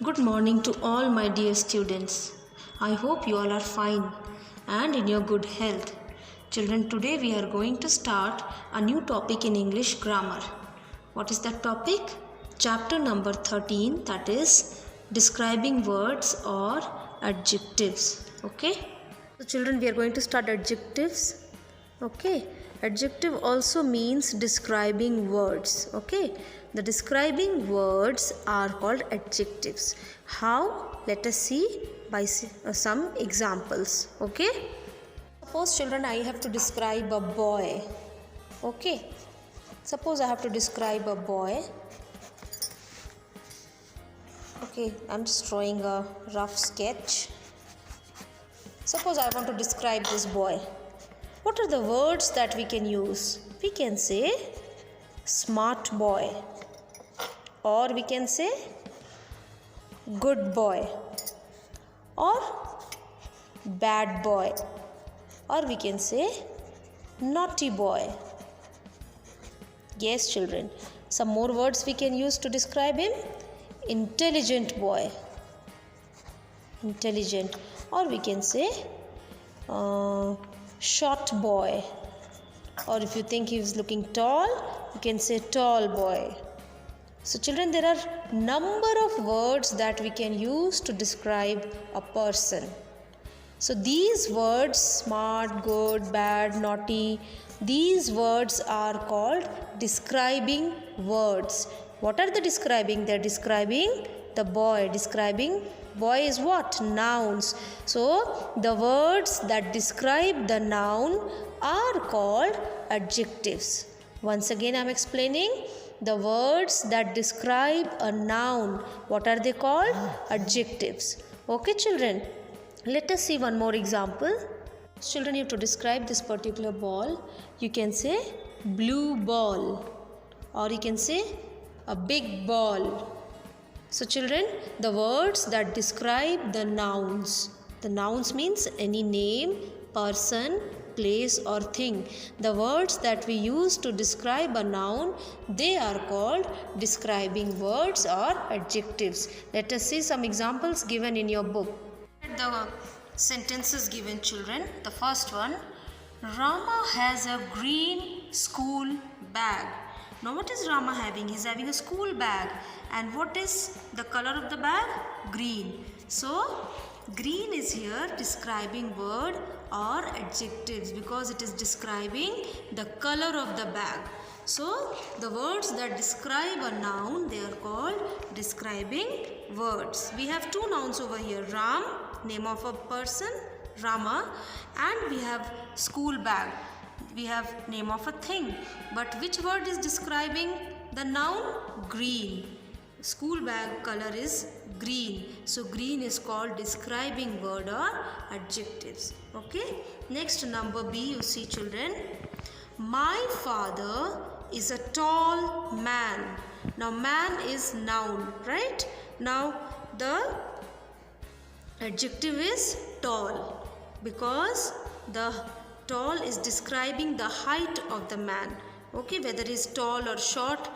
Good morning to all my dear students. I hope you all are fine and in your good health. Children, today we are going to start a new topic in English grammar. What is that topic? Chapter number 13, that is describing words or adjectives. Okay? So children, we are going to start adjectives. Okay? Adjective also means describing words. Okay? The describing words are called adjectives. How? Let us see by some examples. Okay? Suppose children, I have to describe a boy. Okay? Suppose I have to describe a boy. Okay, I'm just drawing a rough sketch. Suppose I want to describe this boy. What are the words that we can use? We can say smart boy, or we can say good boy, or bad boy, or we can say naughty boy. Yes, children, some more words we can use to describe him. Intelligent boy, intelligent, or we can say short boy, or if you think he is looking tall, you can say tall boy. So children, there are number of words that we can use to describe a person. So these words, smart, good, bad, naughty, these words are called describing words. What are they describing? They are describing the boy. Describing boy is what? Nouns. So the words that describe the noun are called adjectives. Once again I am explaining. The words that describe a noun, what are they called? Adjectives. Okay, children. Let us see one more example. Children, you have to describe this particular ball. You can say blue ball, or you can say a big ball. So children, the words that describe the nouns. The nouns means any name, person, place or thing. The words that we use to describe a noun, they are called describing words or adjectives. Let us see some examples given in your book. The sentences given, children. The first one, Rama has a green school bag. Now what is Rama having? He is having a school bag. And what is the color of the bag? Green. So green is here describing word or adjectives because it is describing the color of the bag. So the words that describe a noun, they are called describing words. We have two nouns over here. Ram, name of a person, Rama, and we have school bag. We have name of a thing. But which word is describing the noun? Green. School bag color is green. So green is called describing word or adjectives. Okay. Next, number B, you see, children. My father is a tall man. Now man is noun, right? Now the adjective is tall because the tall is describing the height of the man. Okay, whether he is tall or short,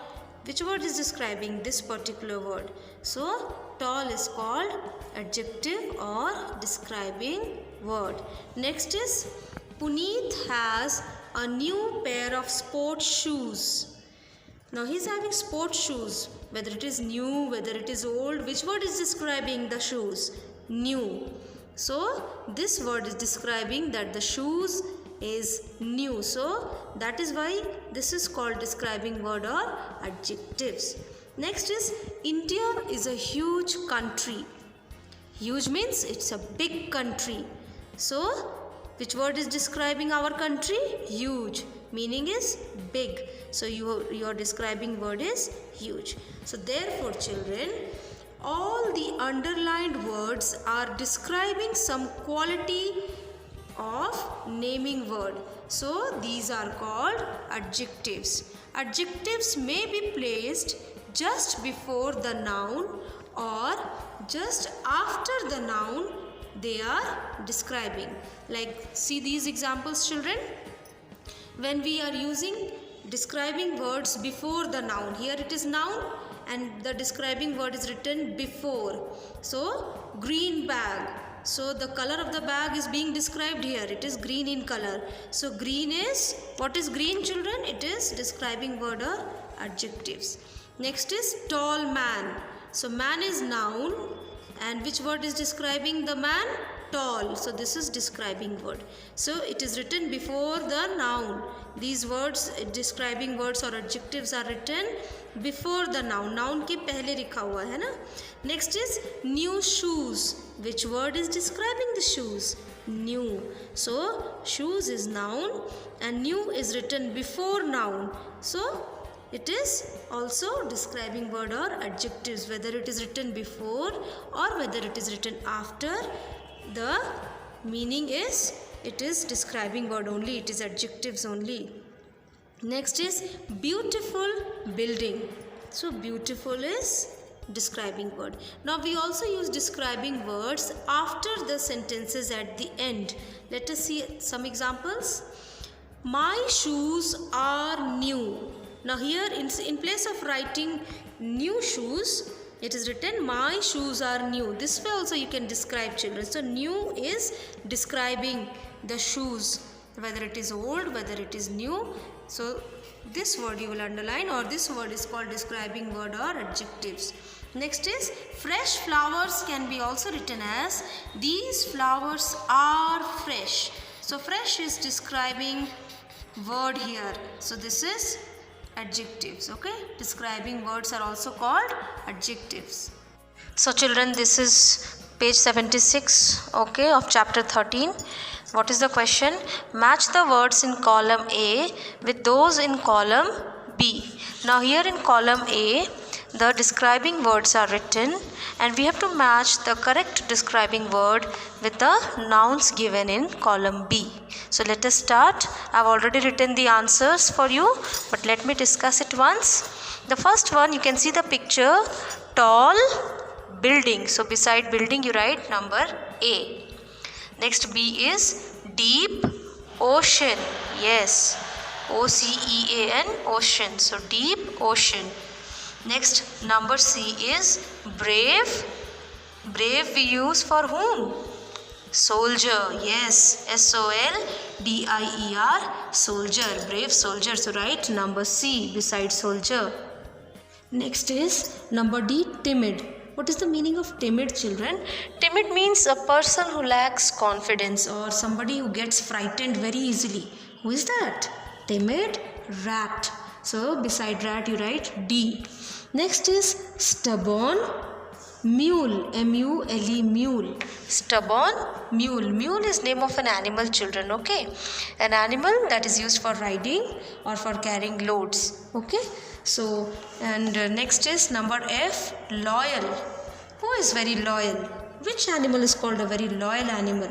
which word is describing this particular word? So tall is called adjective or describing word. Next is Puneet has a new pair of sports shoes. Now he is having sports shoes. Whether it is new, whether it is old, which word is describing the shoes? New. So this word is describing that the shoes is new. So that is why this is called describing word or adjectives. Next is India is a huge country. Huge means it's a big country. So which word is describing our country? Huge. Meaning is big. So your describing word is huge. So therefore, children, all the underlined words are describing some quality of naming word. So these are called adjectives. Adjectives may be placed just before the noun or just after the noun they are describing. Like, see these examples, children. When we are using describing words before the noun, here it is noun, and the describing word is written before. So green bag. So the color of the bag is being described here. It is green in color. So green is, what is green, children? It is describing word or adjectives. Next is tall man. So man is noun, and which word is describing the man? Tall. So this is describing word. So it is written before the noun. These words, describing words or adjectives are written before the noun. Noun के पहले लिखा हुआ है ना. Next is new shoes. Which word is describing the shoes? New. So shoes is noun and new is written before noun. So it is also describing word or adjectives, whether it is written before or whether it is written after. The meaning is, it is describing word only, it is adjectives only. Next is beautiful building. So beautiful is describing word. Now we also use describing words after the sentences at the end. Let us see some examples. My shoes are new. Now here in place of writing new shoes, it is written my shoes are new. This way also you can describe, children. So new is describing the shoes, whether it is old, whether it is new. So this word you will underline, or this word is called describing word or adjectives. Next is fresh flowers can be also written as these flowers are fresh. So fresh is describing word here. So this is adjectives. Okay, describing words are also called adjectives. So children, this is page 76, okay, of chapter 13. What is the question? Match the words in column A with those in column B. Now here in column A, the describing words are written and we have to match the correct describing word with the nouns given in column B. So let us start. I have already written the answers for you, but let me discuss it once. The first one, you can see the picture, tall building. So beside building you write number A. Next B is deep ocean. Yes, OCEAN, ocean. So deep ocean. Next number C is brave. Brave we use for whom? Soldier. Yes, SOLDIER, soldier, brave soldier. So write number C beside soldier. Next is number D, timid. What is the meaning of timid, children? Timid means a person who lacks confidence or somebody who gets frightened very easily. Who is that? Timid, rat. So beside rat you write D. Next is stubborn, mule, M-U-L-E, mule. Stubborn, mule. Mule is name of an animal, children, okay? An animal that is used for riding or for carrying loads, okay? So, and next is number F, loyal. Who is very loyal? Which animal is called a very loyal animal?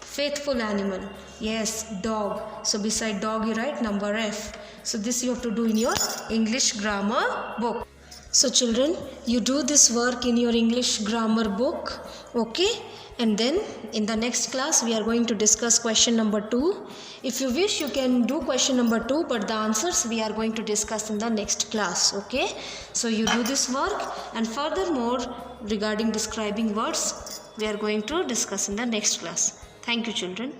Faithful animal. Yes, dog. So beside dog you write number F. So this you have to do in your English grammar book. So children, you do this work in your English grammar book, okay? And then in the next class we are going to discuss question number 2. If you wish, you can do question number 2, but the answers we are going to discuss in the next class, okay? So you do this work, and furthermore regarding describing words we are going to discuss in the next class. Thank you, children.